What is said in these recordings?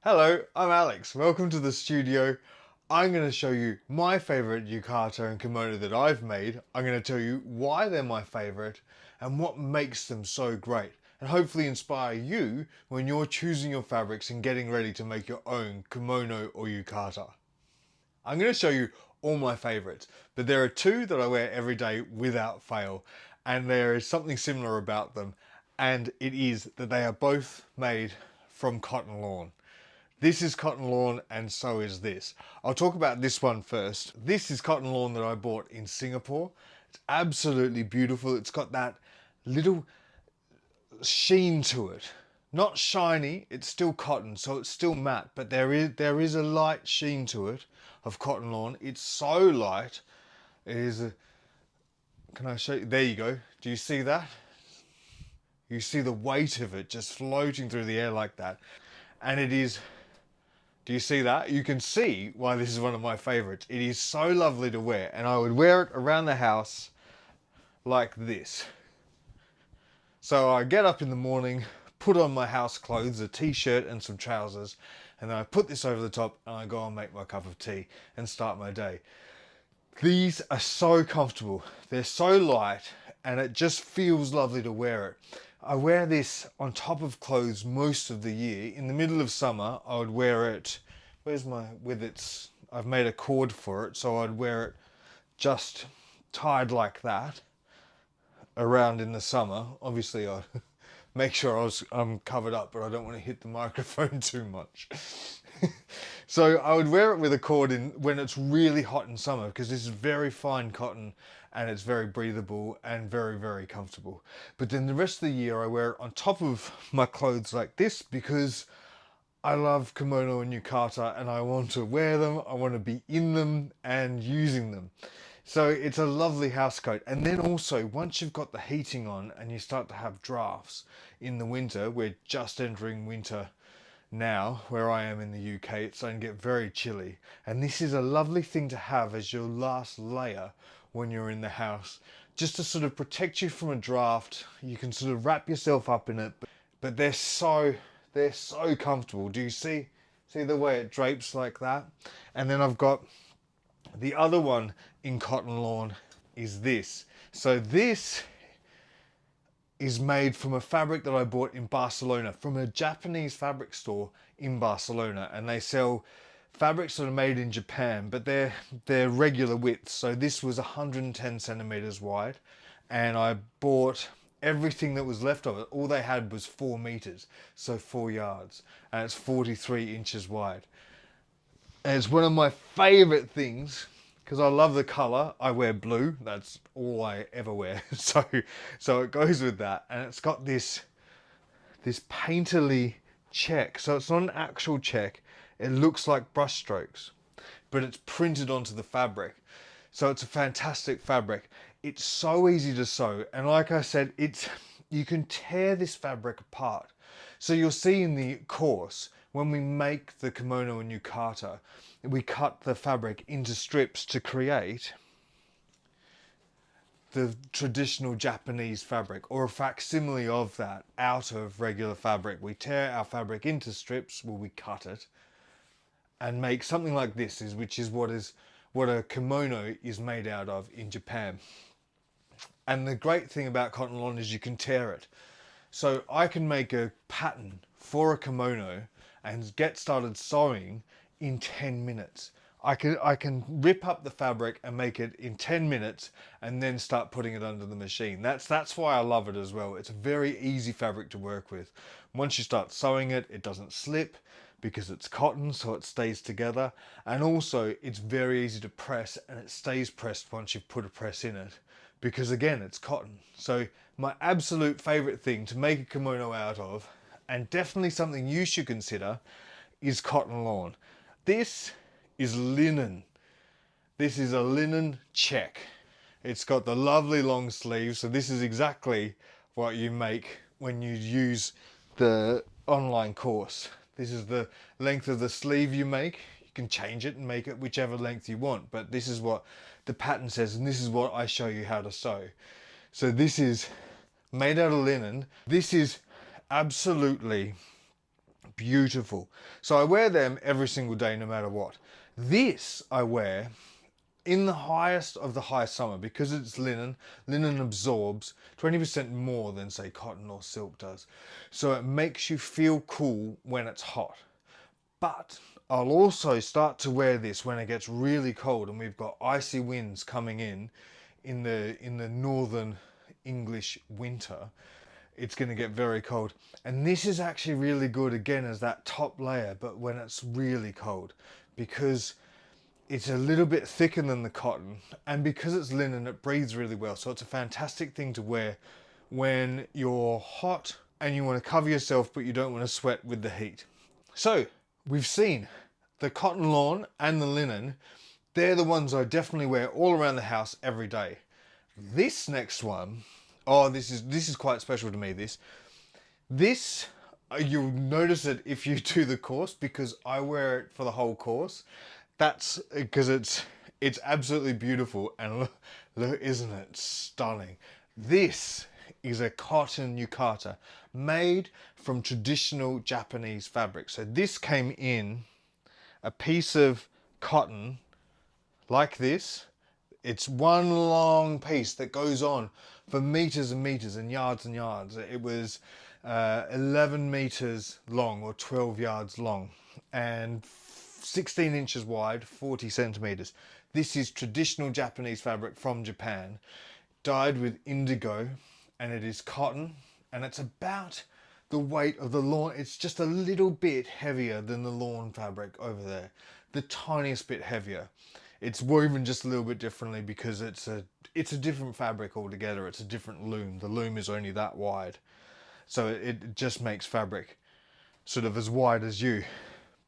Hello, I'm Alex. Welcome to the studio. I'm going to show you my favorite yukata and kimono that I've made. I'm going to tell you why they're my favorite and what makes them so great, and hopefully inspire you when you're choosing your fabrics and getting ready to make your own kimono or yukata. I'm going to show you all my favorites, but there are two that I wear every day without fail, and there is something similar about them, and it is that they are both made from cotton lawn. This is cotton lawn and so is this. I'll talk about this one first. This is cotton lawn that I bought in Singapore. It's absolutely beautiful. It's got that little sheen to it. Not shiny, it's still cotton, so it's still matte, but there is a light sheen to it of cotton lawn. It's so light. It is a, can I show you? There you go. Do you see that? You see the weight of it just floating through the air like that. And it is, do you see that? You can see why this is one of my favorites. It is so lovely to wear, and I would wear it around the house like this. So I get up in the morning, put on my house clothes, a t-shirt and some trousers, and then I put this over the top and I go and make my cup of tea and start my day. These are so comfortable. They're so light and it just feels lovely to wear it. I wear this on top of clothes most of the year. In the middle of summer, I would wear it, I've made a cord for it, so I'd wear it just tied like that around in the summer. Obviously I make sure I'm covered up, but I don't want to hit the microphone too much. So I would wear it with a cord when it's really hot in summer, because this is very fine cotton and it's very breathable and very, very comfortable. But then the rest of the year I wear it on top of my clothes like this, because I love kimono and yukata and I want to wear them, I want to be in them and using them. So it's a lovely house coat. And then also, once you've got the heating on and you start to have drafts in the winter, we're just entering winter now where I am in the UK, it's starting to get very chilly. And this is a lovely thing to have as your last layer when you're in the house, just to sort of protect you from a draft. You can sort of wrap yourself up in it, but they're so comfortable. Do you see the way it drapes like that? And then I've got the other one in cotton lawn is this. So this is made from a fabric that I bought in Barcelona from a Japanese fabric store in Barcelona, and they sell fabrics that are made in Japan, but they're regular widths. So this was 110 centimeters wide, and I bought everything that was left of it. All they had was 4 meters, so 4 yards, and it's 43 inches wide. And it's one of my favorite things because I love the color. I wear blue. That's all I ever wear. So it goes with that. And it's got this painterly check. So it's not an actual check. It looks like brush strokes, but it's printed onto the fabric. So it's a fantastic fabric. It's so easy to sew. And like I said, you can tear this fabric apart. So you'll see in the course, when we make the kimono and yukata, we cut the fabric into strips to create the traditional Japanese fabric, or a facsimile of that out of regular fabric. We tear our fabric into strips, well, we cut it, and make something like this, which is what a kimono is made out of in Japan. And the great thing about cotton lawn is you can tear it. So I can make a pattern for a kimono and get started sewing in 10 minutes. I can rip up the fabric and make it in 10 minutes and then start putting it under the machine. That's why I love it as well. It's a very easy fabric to work with. Once you start sewing it, it doesn't slip because it's cotton, so it stays together. And also it's very easy to press, and it stays pressed once you've put a press in it, because again, it's cotton. So my absolute favorite thing to make a kimono out of, and definitely something you should consider, is cotton lawn. This is linen. This is a linen check. It's got the lovely long sleeves, so this is exactly what you make when you use the online course. This is the length of the sleeve you make. You can change it and make it whichever length you want, but this is what the pattern says, and this is what I show you how to sew. So this is made out of linen. This is absolutely beautiful. So I wear them every single day, no matter what. This I wear in the highest of the high summer because it's linen. Linen absorbs 20% more than, say, cotton or silk does. So it makes you feel cool when it's hot. But I'll also start to wear this when it gets really cold and we've got icy winds coming in the northern English winter. It's going to get very cold. And this is actually really good again as that top layer, but when it's really cold, because it's a little bit thicker than the cotton, and because it's linen, it breathes really well. So it's a fantastic thing to wear when you're hot and you want to cover yourself, but you don't want to sweat with the heat. So we've seen the cotton lawn and the linen. They're the ones I definitely wear all around the house every day. This next one, oh, this is quite special to me. This you'll notice it if you do the course, because I wear it for the whole course. That's because it's absolutely beautiful, and look, isn't it stunning? This is a cotton yukata made from traditional Japanese fabric. So this came in a piece of cotton like this. It's one long piece that goes on for meters and meters and yards and yards. It was 11 meters long, or 12 yards long, and 16 inches wide, 40 centimeters. This is traditional Japanese fabric from Japan, dyed with indigo, and it is cotton, and it's about the weight of the lawn. It's just a little bit heavier than the lawn fabric over there, the tiniest bit heavier. It's woven just a little bit differently because it's a different fabric altogether. It's a different loom. The loom is only that wide, so it just makes fabric sort of as wide as you.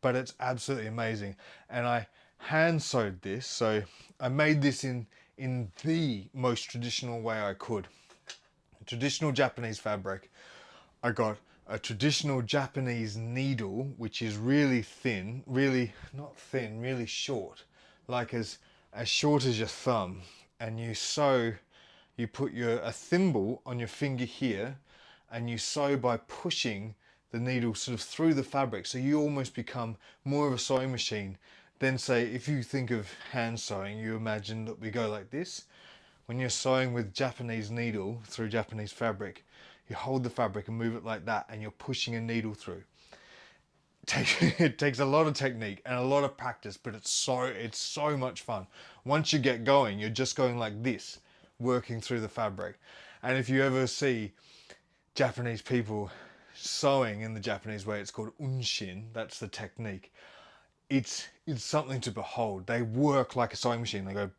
But it's absolutely amazing. And I hand sewed this, so I made this in the most traditional way I could. Traditional Japanese fabric. I got a traditional Japanese needle, which is really thin, really not thin, really short, like as short as your thumb. And you sew, you put a thimble on your finger here, and you sew by pushing the needle sort of through the fabric, so you almost become more of a sewing machine. Then, say, if you think of hand sewing, you imagine that we go like this. When you're sewing with Japanese needle through Japanese fabric, you hold the fabric and move it like that, and you're pushing a needle through. It takes a lot of technique and a lot of practice, but it's so much fun. Once you get going, you're just going like this, working through the fabric. And if you ever see Japanese people sewing in the Japanese way, it's called unshin. That's the technique. It's something to behold. They work like a sewing machine. They go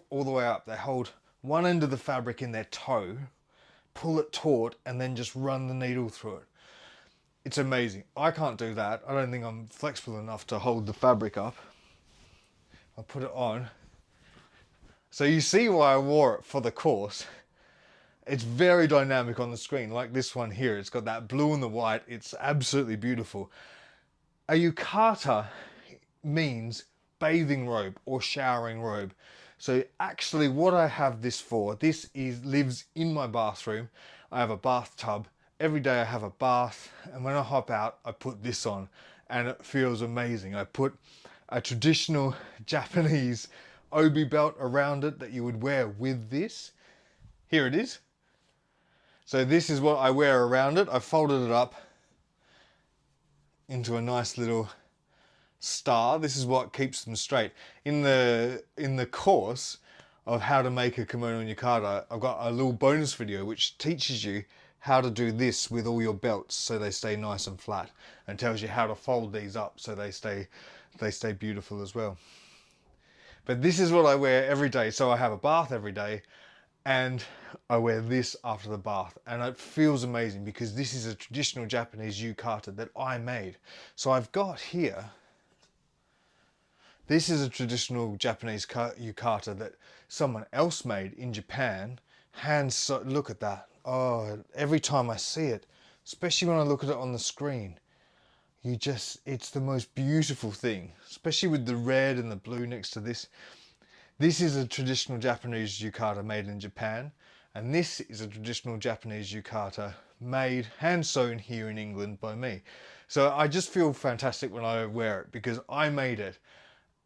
all the way up. They hold one end of the fabric in their toe, pull it taut, and then just run the needle through it. It's amazing. I can't do that. I don't think I'm flexible enough to hold the fabric up. I'll put it on. So you see why I wore it for the course. It's very dynamic on the screen, like this one here. It's got that blue and the white. It's absolutely beautiful. A yukata means bathing robe or showering robe. So actually what I have this for, lives in my bathroom. I have a bathtub. Every day I have a bath, and when I hop out, I put this on, and it feels amazing. I put a traditional Japanese obi belt around it that you would wear with this. Here it is. So this is what I wear around it. I folded it up into a nice little star. This is what keeps them straight. In the course of how to make a kimono and yukata, I've got a little bonus video which teaches you how to do this with all your belts so they stay nice and flat, and tells you how to fold these up so they stay beautiful as well. But this is what I wear every day. So I have a bath every day, and I wear this after the bath, and it feels amazing because this is a traditional Japanese yukata that I made. So I've got here, this is a traditional Japanese yukata that someone else made in Japan. Look at that. Oh, every time I see it, especially when I look at it on the screen, it's the most beautiful thing, especially with the red and the blue next to this. This is a traditional Japanese yukata made in Japan, and this is a traditional Japanese yukata made, hand sewn here in England by me. So I just feel fantastic when I wear it because I made it,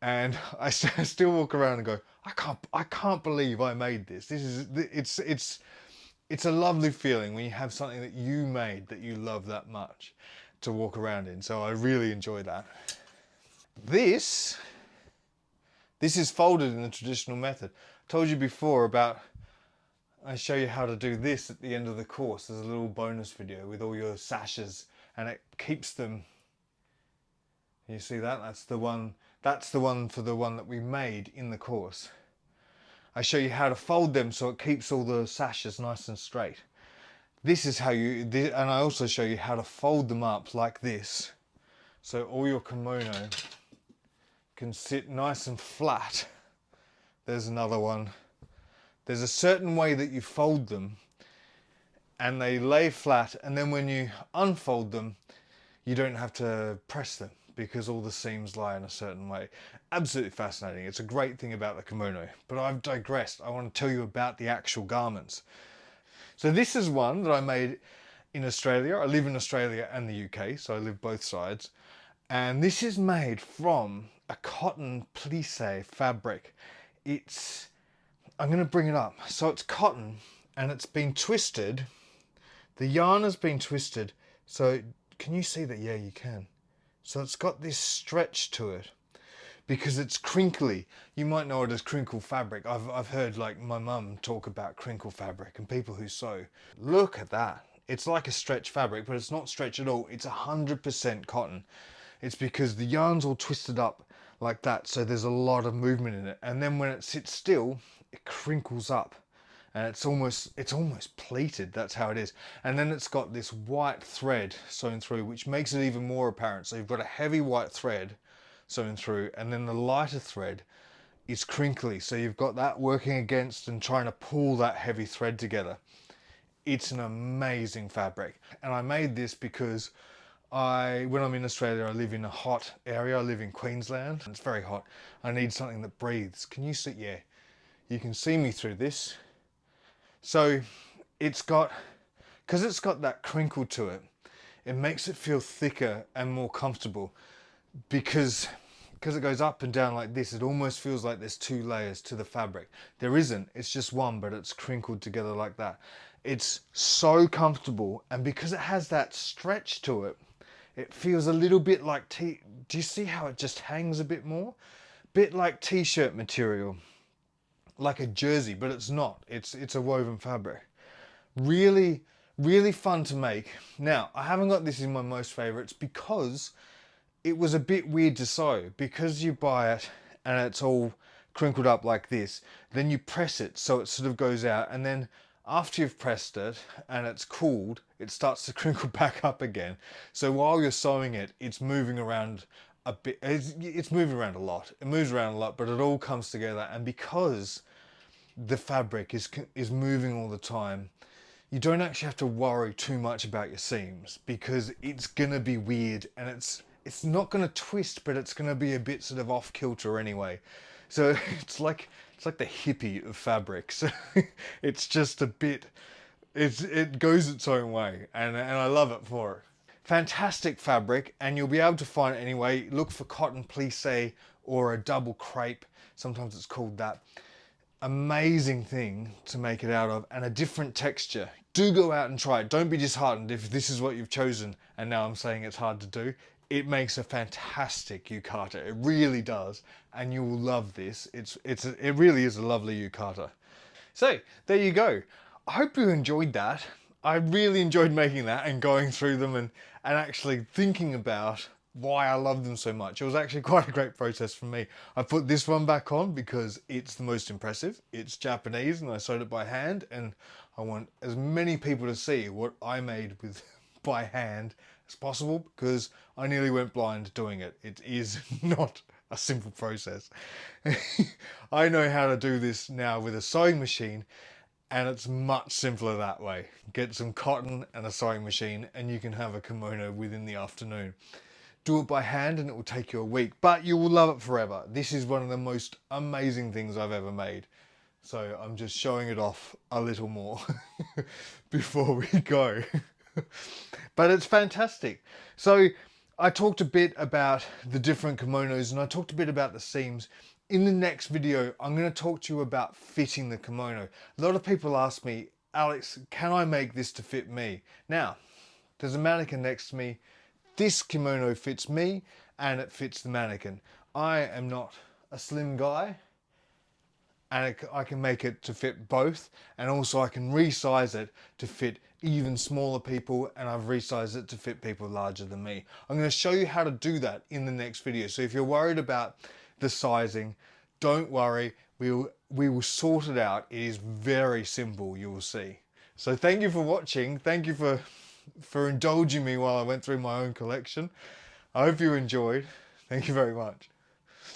and I still walk around and go, I can't believe I made this. It's a lovely feeling when you have something that you made that you love that much to walk around in. So I really enjoy that. This this is folded in the traditional method. I told you before about, I show you how to do this at the end of the course. There's a little bonus video with all your sashes, and it keeps them. You see that? That's the one. That's the one for the one that we made in the course. I show you how to fold them so it keeps all the sashes nice and straight. This is how you, and I also show you how to fold them up like this, so all your kimono can sit nice and flat. There's another one. There's a certain way that you fold them and they lay flat, and then when you unfold them, you don't have to press them because all the seams lie in a certain way. Absolutely fascinating. It's a great thing about the kimono. But I've digressed. I want to tell you about the actual garments. So this is one that I made in Australia. I live in Australia and the UK, so I live both sides. And this is made from a cotton plisse fabric. I'm going to bring it up. So it's cotton and it's been twisted. The yarn has been twisted. So can you see that? Yeah, you can. So it's got this stretch to it because it's crinkly. You might know it as crinkle fabric. I've heard like my mum talk about crinkle fabric and people who sew. Look at that. It's like a stretch fabric, but it's not stretch at all. It's 100% cotton. It's because the yarn's all twisted up like that, so there's a lot of movement in it. And then when it sits still, it crinkles up. And it's almost pleated. That's how it is. And then it's got this white thread sewn through, which makes it even more apparent. So you've got a heavy white thread sewn through, and then the lighter thread is crinkly. So you've got that working against and trying to pull that heavy thread together. It's an amazing fabric. And I made this because when I'm in Australia, I live in a hot area. I live in Queensland. It's very hot. I need something that breathes. Can you see? Yeah, you can see me through this. So because it's got that crinkle to it, it makes it feel thicker and more comfortable because it goes up and down like this. It almost feels like there's two layers to the fabric. There isn't, it's just one, but it's crinkled together like that. It's so comfortable, and because it has that stretch to it, it feels a little bit like do you see how it just hangs a bit more? Bit like t-shirt material, like a jersey, but it's not. It's a woven fabric. Really, really fun to make. Now, I haven't got this in my most favorites because it was a bit weird to sew. Because you buy it and it's all crinkled up like this, then you press it so it sort of goes out, and then after you've pressed it and it's cooled, it starts to crinkle back up again. So while you're sewing it, it's moving around a bit. It's moving around a lot. It moves around a lot, but it all comes together. And because the fabric is moving all the time, you don't actually have to worry too much about your seams because it's gonna be weird, and it's not gonna twist, but it's gonna be a bit sort of off kilter anyway. So it's like the hippie of fabric. So it's just a bit, it goes its own way, and I love it for it. Fantastic fabric, and you'll be able to find it anyway. Look for cotton plisse or a double crepe. Sometimes it's called that. Amazing thing to make it out of, and a different texture. Do go out and try it. Don't be disheartened if this is what you've chosen and now I'm saying it's hard to do. It makes a fantastic yukata. It really does, and you will love this. It really is a lovely yukata. So there you go. I hope you enjoyed that. I really enjoyed making that and going through them and actually thinking about why I love them so much. It was actually quite a great process for me. I put this one back on because it's the most impressive. It's Japanese and I sewed it by hand, and I want as many people to see what I made with by hand as possible because I nearly went blind doing it. It is not a simple process. I know how to do this now with a sewing machine, and it's much simpler that way. Get some cotton and a sewing machine and you can have a kimono within the afternoon. Do it by hand and it will take you a week, but you will love it forever. This is one of the most amazing things I've ever made. So I'm just showing it off a little more before we go. But it's fantastic. So I talked a bit about the different kimonos and I talked a bit about the seams. In the next video, I'm going to talk to you about fitting the kimono. A lot of people ask me, Alex, can I make this to fit me? Now, there's a mannequin next to me. This kimono fits me and it fits the mannequin. I am not a slim guy, and I can make it to fit both, and also I can resize it to fit even smaller people, and I've resized it to fit people larger than me. I'm going to show you how to do that in the next video. So if you're worried about the sizing, don't worry, we will sort it out. It is very simple, you will see. So thank you for watching. Thank you for indulging me while I went through my own collection. I hope you enjoyed. Thank you very much.